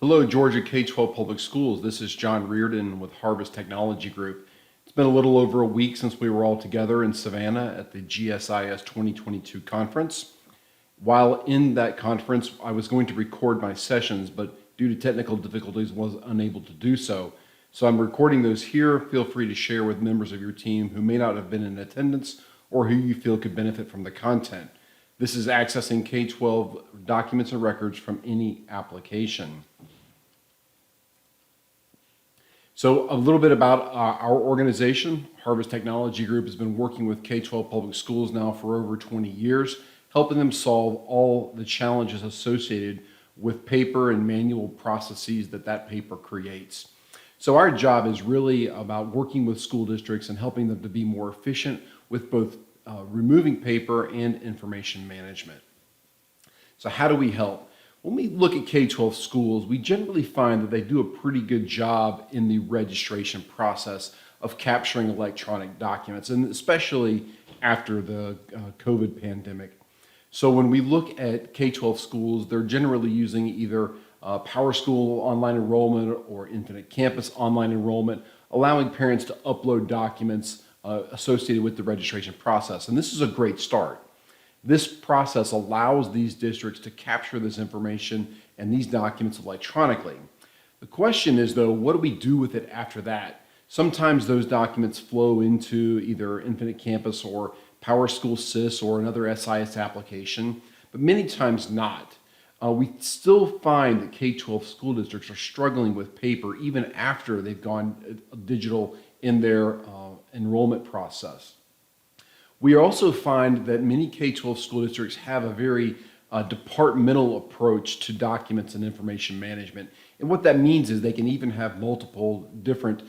Hello, Georgia K-12 Public Schools. This is John Reardon with Harvest Technology Group. It's been a little over a week since we were all together in Savannah at the GSIS 2022 conference. While in that conference, I was going to record my sessions, but due to technical difficulties, was unable to do so. So I'm recording those here. Feel free to share with members of your team who may not have been in attendance or who you feel could benefit from the content. This is accessing K-12 documents and records from any application. So a little bit about our organization. Harvest Technology Group has been working with K-12 public schools now for over 20 years, helping them solve all the challenges associated with paper and manual processes that paper creates. So our job is really about working with school districts and helping them to be more efficient with both removing paper and information management. So how do we help? When we look at K-12 schools, we generally find that they do a pretty good job in the registration process of capturing electronic documents, and especially after the COVID pandemic. So when we look at K-12 schools, they're generally using either PowerSchool online enrollment or Infinite Campus online enrollment, allowing parents to upload documents associated with the registration process. And this is a great start. This process allows these districts to capture this information and these documents electronically. The question is, though, what do we do with it after that? Sometimes those documents flow into either Infinite Campus or PowerSchool SIS or another SIS application, but many times not. We still find that K-12 school districts are struggling with paper even after they've gone digital in their enrollment process. We also find that many K-12 school districts have a very departmental approach to documents and information management. And what that means is they can even have multiple different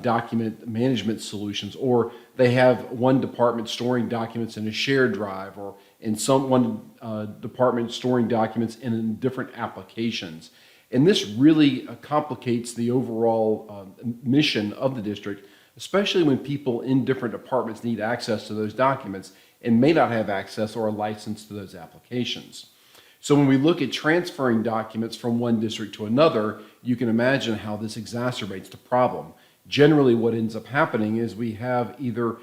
document management solutions, or they have one department storing documents in a shared drive, or in one department storing documents in different applications. And this really complicates the overall mission of the district, especially when people in different departments need access to those documents and may not have access or a license to those applications. So when we look at transferring documents from one district to another, you can imagine how this exacerbates the problem. Generally, what ends up happening is we have either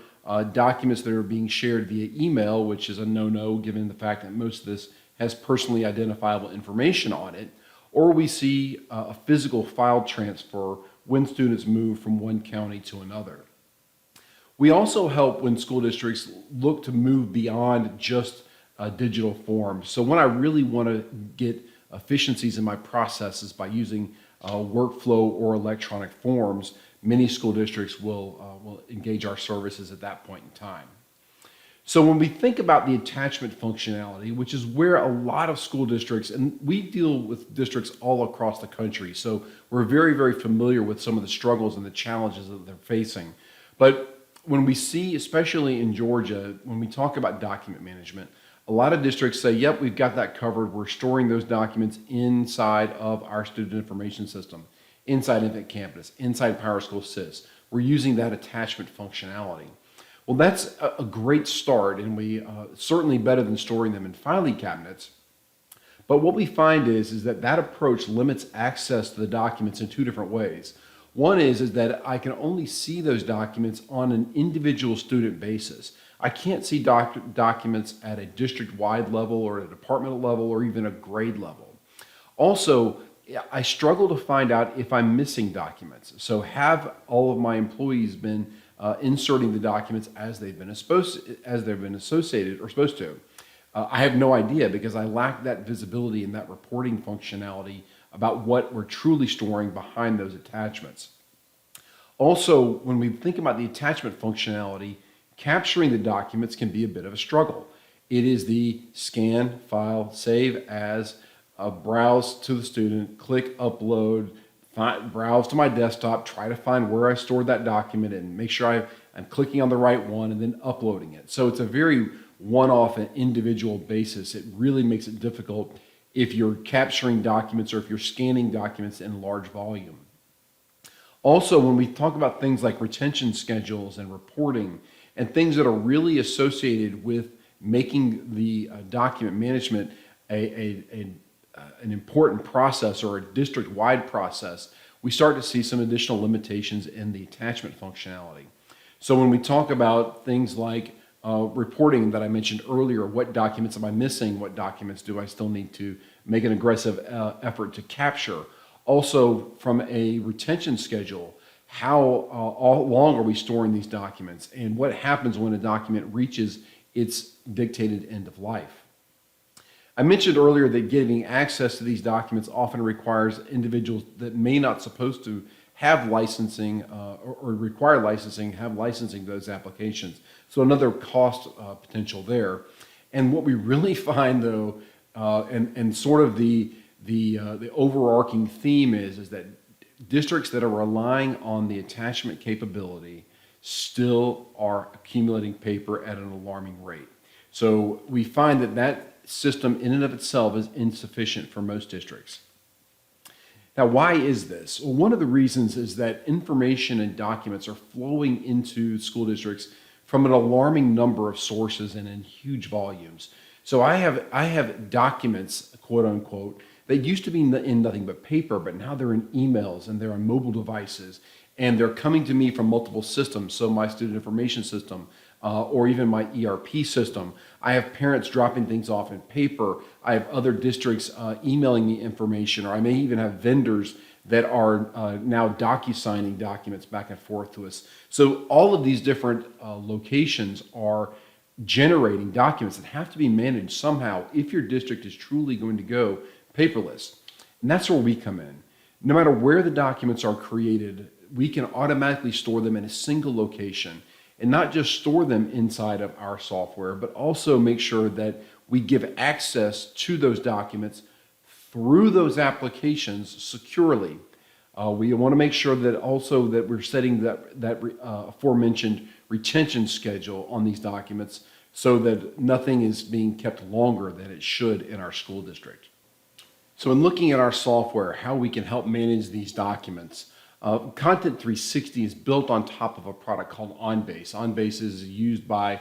documents that are being shared via email, which is a no-no given the fact that most of this has personally identifiable information on it, or we see a physical file transfer when students move from one county to another. We also help when school districts look to move beyond just digital forms. So when I really want to get efficiencies in my processes by using workflow or electronic forms, many school districts will engage our services at that point in time. So when we think about the attachment functionality, which is where a lot of school districts, and we deal with districts all across the country, so we're very, very familiar with some of the struggles and the challenges that they're facing. But when we see, especially in Georgia, when we talk about document management, a lot of districts say, yep, we've got that covered. We're storing those documents inside of our student information system, inside Infinite Campus, inside PowerSchool SIS. We're using that attachment functionality. Well, that's a great start, and we certainly better than storing them in filing cabinets. But what we find is that approach limits access to the documents in two different ways. One is that I can only see those documents on an individual student basis. I can't see documents at a district-wide level or at a departmental level or even a grade level. Also, I struggle to find out if I'm missing documents. So have all of my employees been inserting the documents as they've been associated or supposed to? I have no idea because I lack that visibility and that reporting functionality about what we're truly storing behind those attachments. Also, when we think about the attachment functionality, capturing the documents can be a bit of a struggle. It is the scan, file, save as, browse to the student, click upload, browse to my desktop, try to find where I stored that document and make sure I'm clicking on the right one and then uploading it. So it's a very one-off and individual basis. It really makes it difficult if you're capturing documents or if you're scanning documents in large volume. Also, when we talk about things like retention schedules and reporting and things that are really associated with making the document management a an important process or a district-wide process, we start to see some additional limitations in the attachment functionality. So when we talk about things like reporting that I mentioned earlier, what documents am I missing? What documents do I still need to make an aggressive effort to capture? Also, from a retention schedule, how long are we storing these documents? And what happens when a document reaches its dictated end of life? I mentioned earlier that getting access to these documents often requires individuals that may not supposed to have licensing or require licensing, have licensing to those applications. So another cost potential there. And what we really find though, and sort of the overarching theme is that districts that are relying on the attachment capability still are accumulating paper at an alarming rate. So we find that system in and of itself is insufficient for most districts. Now, why is this? Well, one of the reasons is that information and documents are flowing into school districts from an alarming number of sources and in huge volumes. So I have documents, quote unquote, that used to be in nothing but paper, but now they're in emails and they're on mobile devices, and they're coming to me from multiple systems. So my student information system, or even my ERP system. I have parents dropping things off in paper. I have other districts emailing me information, or I may even have vendors that are now docu-signing documents back and forth to us. So all of these different locations are generating documents that have to be managed somehow if your district is truly going to go paperless. And that's where we come in. No matter where the documents are created, we can automatically store them in a single location, and not just store them inside of our software, but also make sure that we give access to those documents through those applications securely. We want to make sure that also that we're setting that aforementioned retention schedule on these documents so that nothing is being kept longer than it should in our school district. So in looking at our software, how we can help manage these documents, Content360 is built on top of a product called OnBase. OnBase is used by,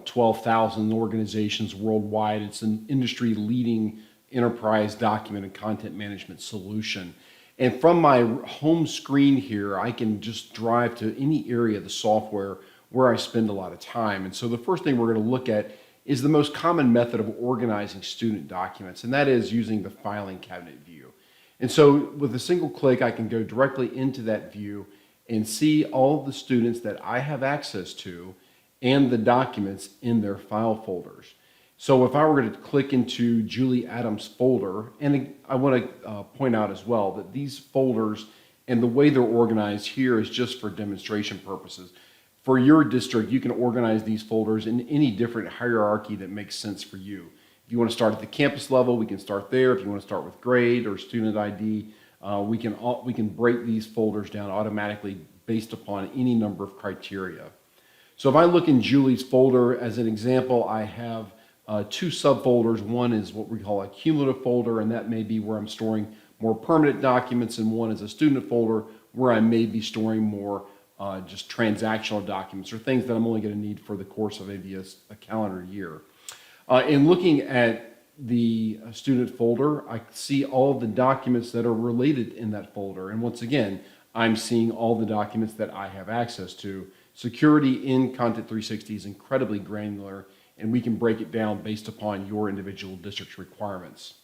12,000 organizations worldwide. It's an industry-leading enterprise document and content management solution. And from my home screen here, I can just drive to any area of the software where I spend a lot of time. And so the first thing we're going to look at is the most common method of organizing student documents, and that is using the filing cabinet view. And so with a single click, I can go directly into that view and see all the students that I have access to and the documents in their file folders. So if I were to click into Julie Adams' folder, and I want to point out as well that these folders and the way they're organized here is just for demonstration purposes. For your district, you can organize these folders in any different hierarchy that makes sense for you. If you want to start at the campus level, we can start there. If you want to start with grade or student ID, we can break these folders down automatically based upon any number of criteria. So if I look in Julie's folder as an example, I have two subfolders. One is what we call a cumulative folder, and that may be where I'm storing more permanent documents, and one is a student folder where I may be storing more just transactional documents or things that I'm only going to need for the course of maybe a calendar year. In looking at the student folder, I see all of the documents that are related in that folder. And once again, I'm seeing all the documents that I have access to. Security in Content360 is incredibly granular, and we can break it down based upon your individual district's requirements.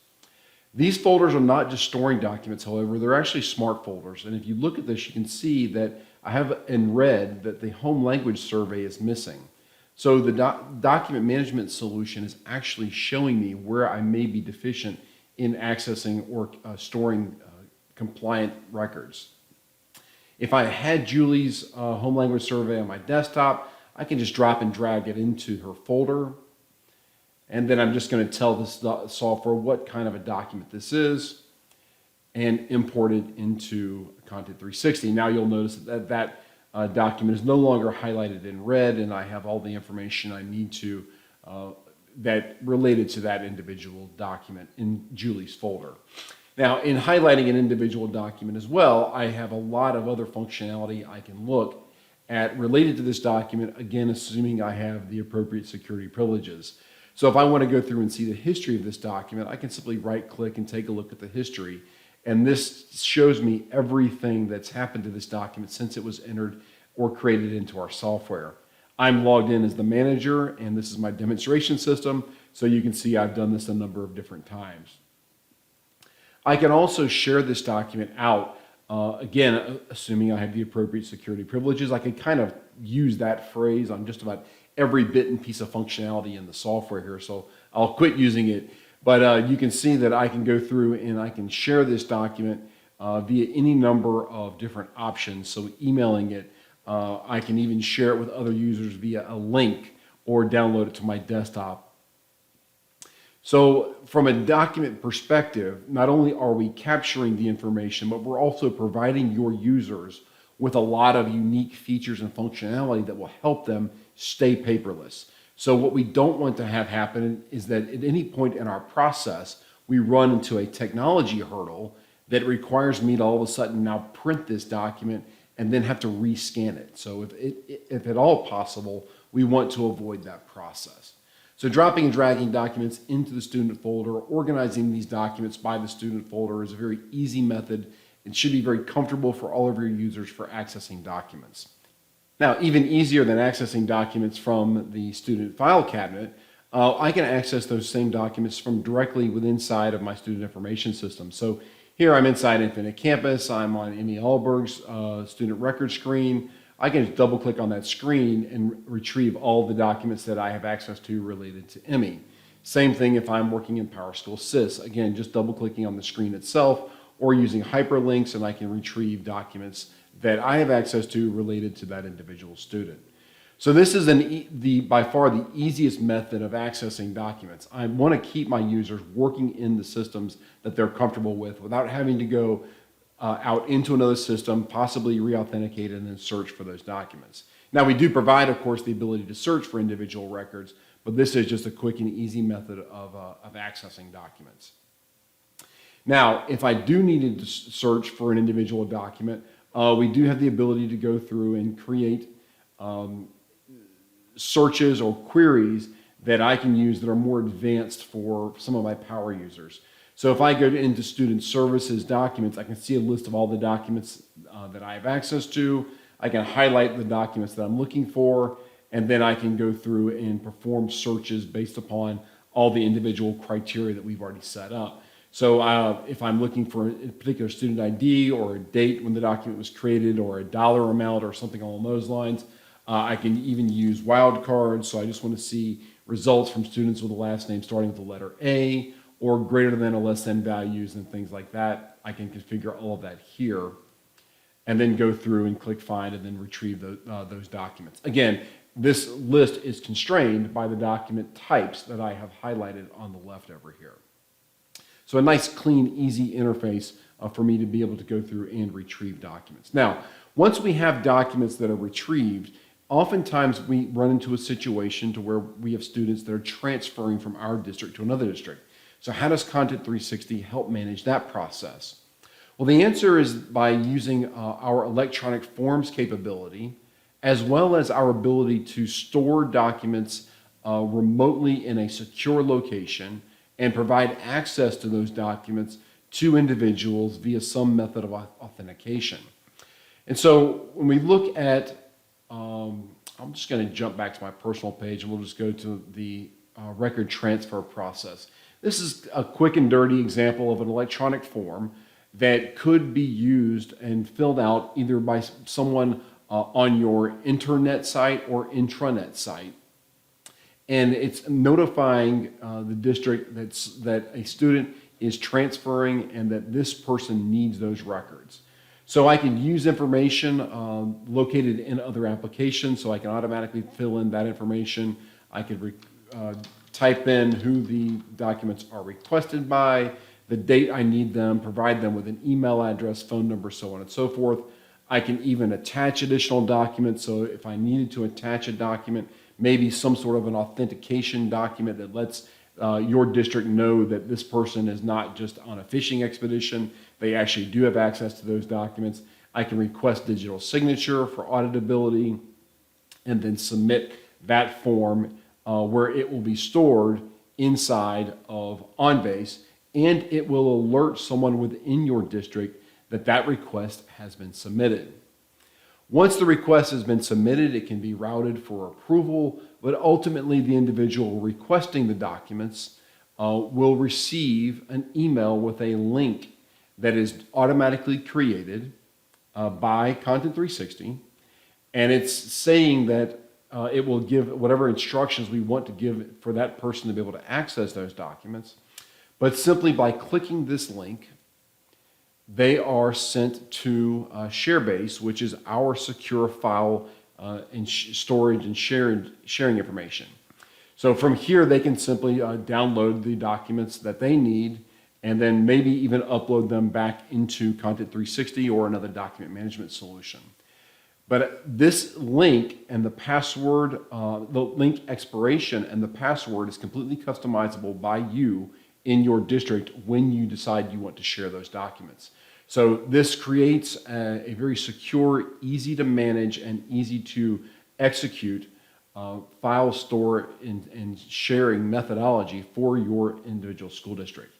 These folders are not just storing documents, however, they're actually smart folders. And if you look at this, you can see that I have in red that the home language survey is missing. So the document management solution is actually showing me where I may be deficient in accessing or storing compliant records. If I had Julie's home language survey on my desktop, I can just drop and drag it into her folder. And then I'm just going to tell this software what kind of a document this is and import it into Content360. Now you'll notice that document is no longer highlighted in red, and I have all the information I need to that related to that individual document in Julie's folder. Now, in highlighting an individual document as well, I have a lot of other functionality I can look at related to this document, again, assuming I have the appropriate security privileges. So if I want to go through and see the history of this document, I can simply right-click and take a look at the history. And this shows me everything that's happened to this document since it was entered or created into our software. I'm logged in as the manager, and this is my demonstration system, so you can see I've done this a number of different times. I can also share this document out, again, assuming I have the appropriate security privileges. I can kind of use that phrase on just about every bit and piece of functionality in the software here, so I'll quit using it. But you can see that I can go through and I can share this document via any number of different options. So emailing it, I can even share it with other users via a link or download it to my desktop. So from a document perspective, not only are we capturing the information, but we're also providing your users with a lot of unique features and functionality that will help them stay paperless. So what we don't want to have happen is that at any point in our process, we run into a technology hurdle that requires me to all of a sudden now print this document and then have to rescan it. So if at all possible, we want to avoid that process. So dropping and dragging documents into the student folder, organizing these documents by the student folder is a very easy method. It should be very comfortable for all of your users for accessing documents. Now, even easier than accessing documents from the student file cabinet, I can access those same documents from directly inside of my student information system. So here I'm inside Infinite Campus. I'm on Emmy Alberg's student record screen. I can just double click on that screen and retrieve all the documents that I have access to related to Emmy. Same thing if I'm working in PowerSchool SIS. Again, just double clicking on the screen itself or using hyperlinks, and I can retrieve documents that I have access to related to that individual student. So this is by far the easiest method of accessing documents. I want to keep my users working in the systems that they're comfortable with without having to go out into another system, possibly re-authenticate and then search for those documents. Now we do provide, of course, the ability to search for individual records, but this is just a quick and easy method of accessing documents. Now, if I do need to search for an individual document, we do have the ability to go through and create searches or queries that I can use that are more advanced for some of my power users. So if I go into Student Services documents, I can see a list of all the documents that I have access to. I can highlight the documents that I'm looking for, and then I can go through and perform searches based upon all the individual criteria that we've already set up. So if I'm looking for a particular student ID or a date when the document was created or a dollar amount or something along those lines, I can even use wildcards. So I just want to see results from students with a last name starting with the letter A or greater than or less than values and things like that. I can configure all of that here and then go through and click find and then retrieve those documents. Again, this list is constrained by the document types that I have highlighted on the left over here. So a nice, clean, easy interface for me to be able to go through and retrieve documents. Now, once we have documents that are retrieved, oftentimes we run into a situation to where we have students that are transferring from our district to another district. So how does Content360 help manage that process? Well, the answer is by using our electronic forms capability, as well as our ability to store documents remotely in a secure location and provide access to those documents to individuals via some method of authentication. And so when we look at, I'm just going to jump back to my personal page and we'll just go to the record transfer process. This is a quick and dirty example of an electronic form that could be used and filled out either by someone on your internet site or intranet site. And it's notifying the district that a student is transferring and that this person needs those records. So I can use information located in other applications, so I can automatically fill in that information. I could type in who the documents are requested by, the date I need them, provide them with an email address, phone number, so on and so forth. I can even attach additional documents, so if I needed to attach a document, maybe some sort of an authentication document that lets your district know that this person is not just on a fishing expedition, they actually do have access to those documents. I can request digital signature for auditability and then submit that form where it will be stored inside of OnBase, and it will alert someone within your district that that request has been submitted. Once the request has been submitted, it can be routed for approval, but ultimately the individual requesting the documents will receive an email with a link that is automatically created by Content360, and it's saying that it will give whatever instructions we want to give for that person to be able to access those documents. But simply by clicking this link, they are sent to ShareBase, which is our secure file and storage and sharing information. So from here, they can simply download the documents that they need and then maybe even upload them back into Content360 or another document management solution. But this link and the password, the link expiration and the password is completely customizable by you in your district when you decide you want to share those documents. So this creates a very secure, easy to manage, and easy to execute file store and sharing methodology for your individual school district.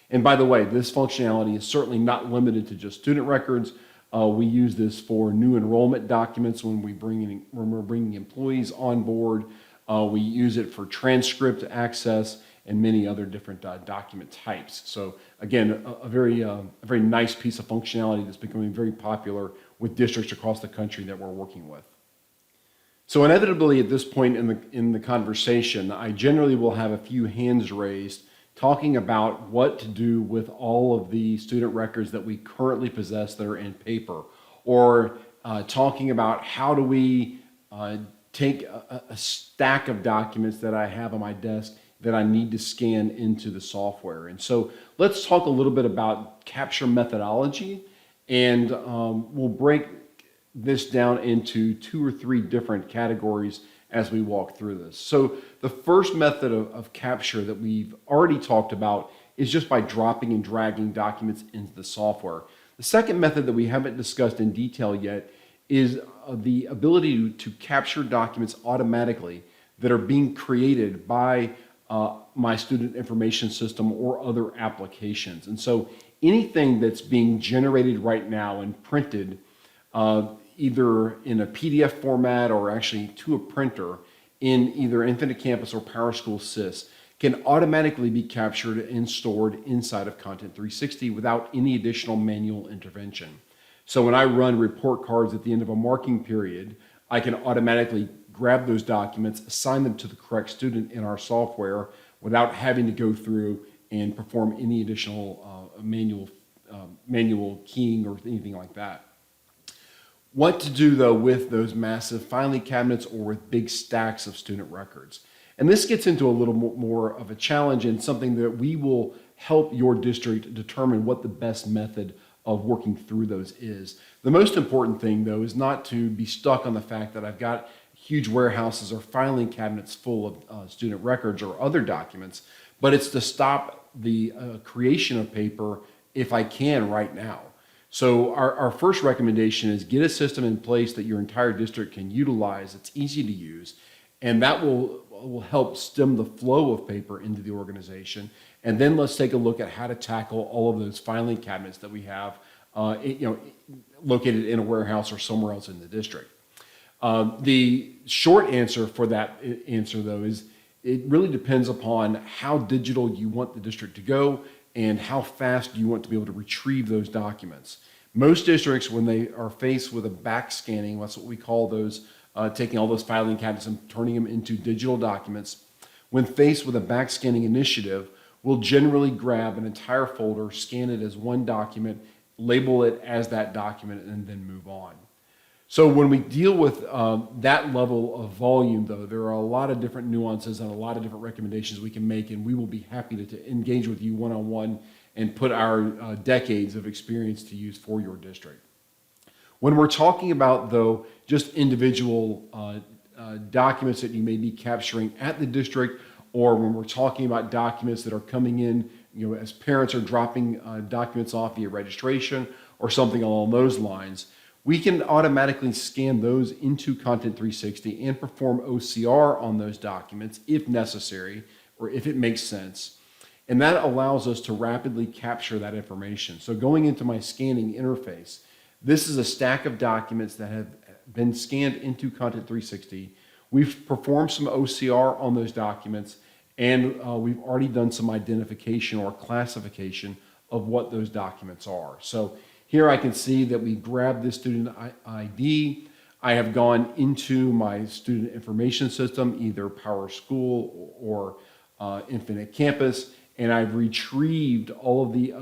And by the way, this functionality is certainly not limited to just student records. We use this for new enrollment documents when we're bringing employees on board. We use it for transcript access and many other different document types. So again, a very nice piece of functionality that's becoming very popular with districts across the country that we're working with. So inevitably at this point in the conversation, I generally will have a few hands raised talking about what to do with all of the student records that we currently possess that are in paper, or talking about how do we take a stack of documents that I have on my desk that I need to scan into the software. And so let's talk a little bit about capture methodology, and we'll break this down into 2 or 3 different categories as we walk through this. So the first method of capture that we've already talked about is just by dropping and dragging documents into the software. The second method that we haven't discussed in detail yet is the ability to capture documents automatically that are being created by my student information system or other applications. And so anything that's being generated right now and printed either in a PDF format or actually to a printer in either Infinite Campus or PowerSchool GSIS can automatically be captured and stored inside of Content360 without any additional manual intervention. So when I run report cards at the end of a marking period, I can automatically grab those documents, assign them to the correct student in our software without having to go through and perform any additional manual keying or anything like that. What to do though with those massive filing cabinets or with big stacks of student records? And this gets into a little more of a challenge and something that we will help your district determine what the best method of working through those is. The most important thing though is not to be stuck on the fact that I've got huge warehouses or filing cabinets full of student records or other documents, but it's to stop the creation of paper if I can right now. So our first recommendation is get a system in place that your entire district can utilize. It's easy to use, and that will help stem the flow of paper into the organization. And then let's take a look at how to tackle all of those filing cabinets that we have located in a warehouse or somewhere else in the district. The short answer for that answer, though, is it really depends upon how digital you want the district to go and how fast you want to be able to retrieve those documents. Most districts, when they are faced with a back scanning, that's what we call those, taking all those filing cabinets and turning them into digital documents, when faced with a back scanning initiative, will generally grab an entire folder, scan it as one document, label it as that document, and then move on. So when we deal with that level of volume, though, there are a lot of different nuances and a lot of different recommendations we can make, and we will be happy to engage with you one-on-one and put our decades of experience to use for your district. When we're talking about, though, just individual documents that you may be capturing at the district, or when we're talking about documents that are coming in, as parents are dropping documents off via registration or something along those lines, we can automatically scan those into Content360 and perform OCR on those documents if necessary or if it makes sense. And that allows us to rapidly capture that information. So going into my scanning interface, this is a stack of documents that have been scanned into Content360. We've performed some OCR on those documents, and we've already done some identification or classification of what those documents are. So here I can see that we grabbed this student ID. I have gone into my student information system, either PowerSchool or Infinite Campus, and I've retrieved all of the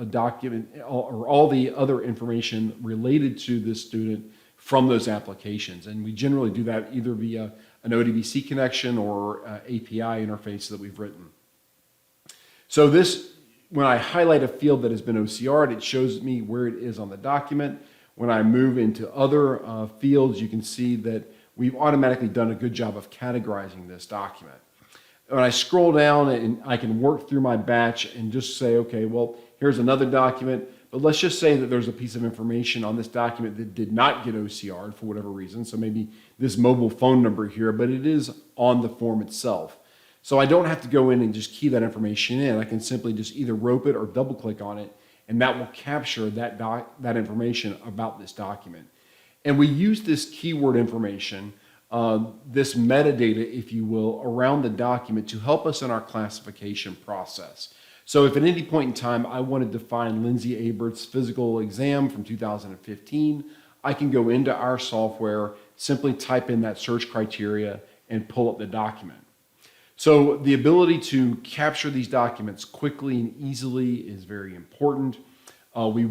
all the other information related to this student from those applications. And we generally do that either via an ODBC connection or API interface that we've written. So when I highlight a field that has been OCR'd, it shows me where it is on the document. When I move into other fields, you can see that we've automatically done a good job of categorizing this document. When I scroll down, and I can work through my batch and just say, okay, well, here's another document, but let's just say that there's a piece of information on this document that did not get OCR'd for whatever reason. So maybe this mobile phone number here, but it is on the form itself. So I don't have to go in and just key that information in. I can simply just either rope it or double click on it, and that will capture that information about this document. And we use this keyword information, this metadata, if you will, around the document to help us in our classification process. So if at any point in time I wanted to find Lindsay Abert's physical exam from 2015, I can go into our software, simply type in that search criteria, and pull up the document. So the ability to capture these documents quickly and easily is very important. We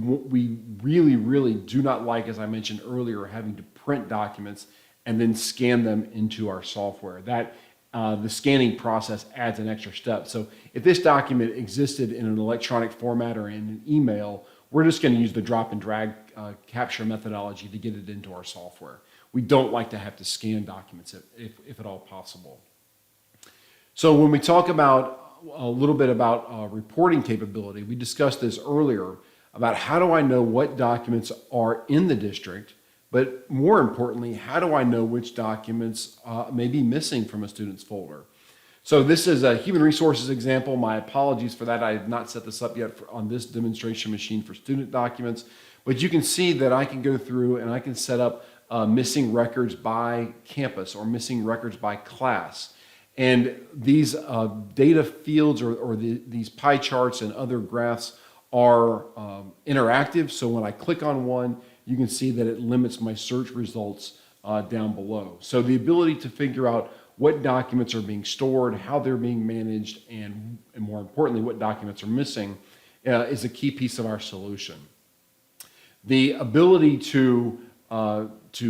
really do not like, as I mentioned earlier, having to print documents and then scan them into our software. The scanning process adds an extra step. So if this document existed in an electronic format or in an email, we're just going to use the drop and drag capture methodology to get it into our software. We don't like to have to scan documents if at all possible. So when we talk about a little bit about reporting capability, we discussed this earlier about how do I know what documents are in the district, but more importantly, how do I know which documents may be missing from a student's folder? So this is a human resources example. My apologies for that. I have not set this up yet on this demonstration machine for student documents, but you can see that I can go through and I can set up missing records by campus or missing records by class. And these data fields or these pie charts and other graphs are interactive. So when I click on one, you can see that it limits my search results down below. So the ability to figure out what documents are being stored, how they're being managed, and more importantly, what documents are missing is a key piece of our solution. The ability to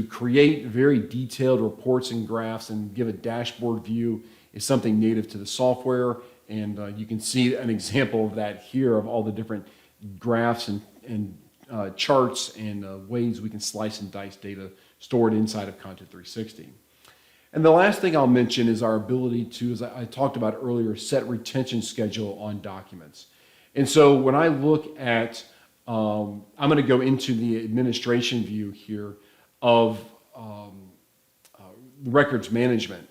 create very detailed reports and graphs and give a dashboard view is something native to the software. And you can see an example of that here of all the different graphs and charts and ways we can slice and dice data stored inside of Content360. And the last thing I'll mention is our ability to, as I talked about earlier, set retention schedule on documents. And so when I look at, I'm going to go into the administration view here of records management.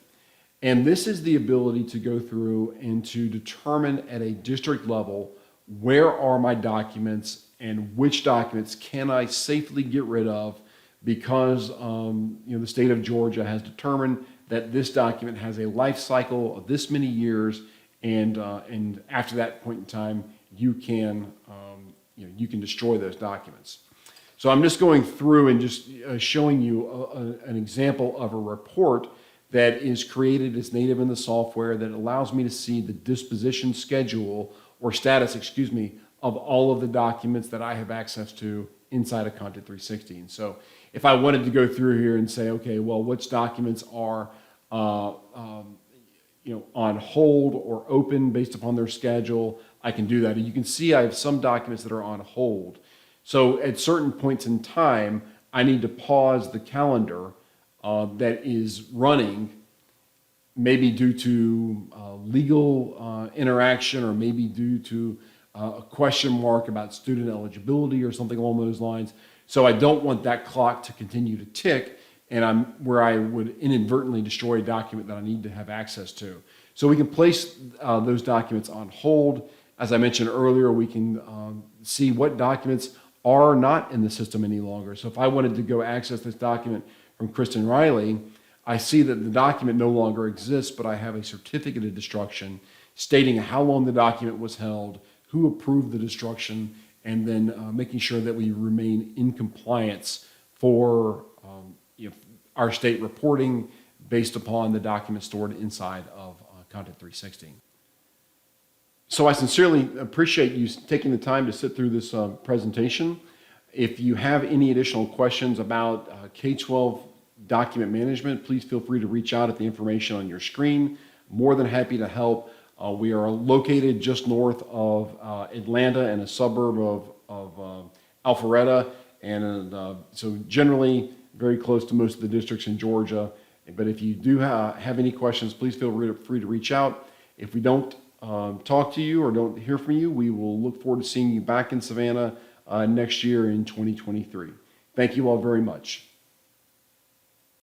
And this is the ability to go through and to determine at a district level where are my documents and which documents can I safely get rid of because the state of Georgia has determined that this document has a life cycle of this many years, and after that point in time, you can destroy those documents. So I'm just going through and just showing you an example of a report that is created as native in the software that allows me to see the disposition schedule or status, of all of the documents that I have access to inside of Content360. And so if I wanted to go through here and say, okay, well, which documents are on hold or open based upon their schedule, I can do that. And you can see I have some documents that are on hold. So at certain points in time, I need to pause the calendar that is running, maybe due to legal interaction or maybe due to a question mark about student eligibility or something along those lines. So I don't want that clock to continue to tick and where I would inadvertently destroy a document that I need to have access to. So we can place those documents on hold. As I mentioned earlier, we can see what documents are not in the system any longer. So if I wanted to go access this document from Kristen Riley, I see that the document no longer exists, but I have a certificate of destruction stating how long the document was held, who approved the destruction, and then making sure that we remain in compliance for our state reporting based upon the documents stored inside of Content360. So I sincerely appreciate you taking the time to sit through this presentation. If you have any additional questions about K-12 document management, please feel free to reach out at the information on your screen. More than happy to help. We are located just north of Atlanta and a suburb of Alpharetta, and so generally very close to most of the districts in Georgia. But if you do have any questions, please feel free to reach out. If we don't talk to you or don't hear from you, we will look forward to seeing you back in Savannah next year in 2023. Thank you all very much.